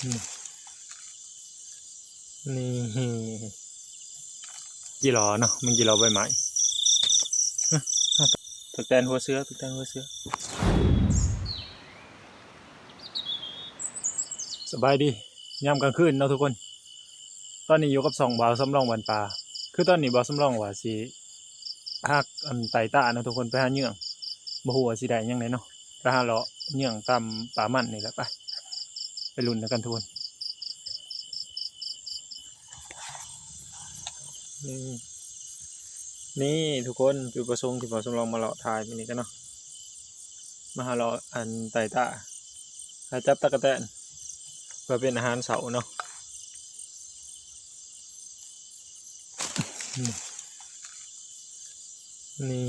นี่กี่หลอเนาะมันกี่หลอใบไม้ตกแตนหัวเสือตกแตนหัวเสือสบายดียามกลางคืนเนาะทุกคนตอนนี้อยู่กับ2 บ่าวสำรองวันปลาคือตอนนี้บ่าวสำรองว่าสิฮักอันไต่ตาเนาะทุกคนไปหาเหยื่อบ่ฮู้ว่าสิได้หยังไดเนาะไปหาเลาะเหยื่อตามป่ามันนี่แหละไปลุ้นกันทุกคนนี่นี่ทุกคนจุดประสงค์ที่บ่าวสำรองมาเลาะทายมื้อนี้กันเนาะมาหาเลาะอันไต่ตาหาจับตั๊กแตนเพื่อเป็นอาหารเช้าเนาะนี่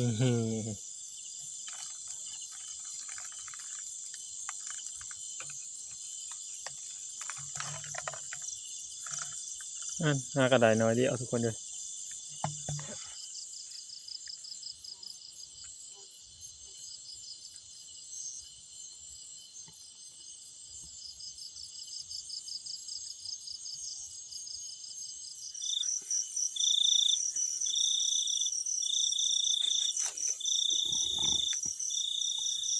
หากระไดน้อยเดียวทุกคนเลย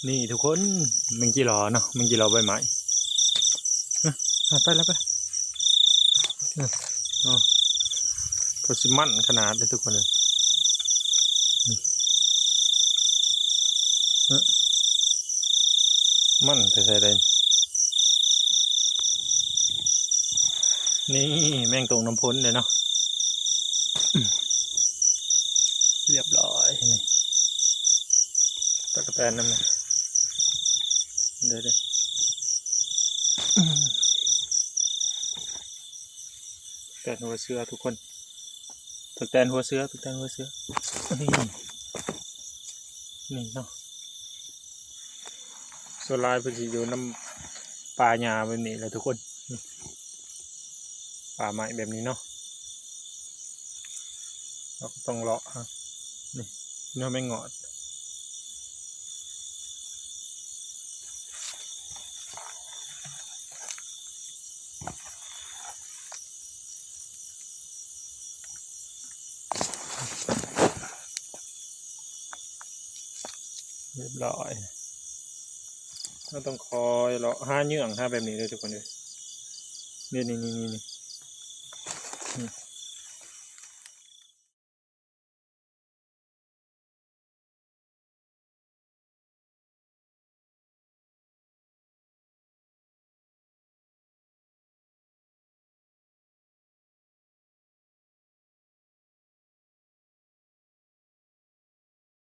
นี่ทุกคนมันกี่หลอเนาะมันกี่หลอใบไม้ไปแล้วไปอ๋อพอสิมันขนาดเลยทุกคนเลยมันใส่ได้นี่แม่งตรงน้ำพ้นเลยเนาะเรียบร้อยนี่ตะกแตนนั่นเลยเดี๋ยวแตนหัวเสือทุกคนตะแตนหัวเสือตะแตนหัวเสือนี่เนาะส่วนลายเพิ่นสิอยู่น้ำป่าหญ้าแบบนี้แหละทุกคนป่าไม้แบบนี้เนาะเราต้องเลาะฮะนี่เนื้อไม่งอดเรียบร้อยเราต้องคอยเลาะหาเหยื่อหาแบบนี้เลยทุกคนเลยนี่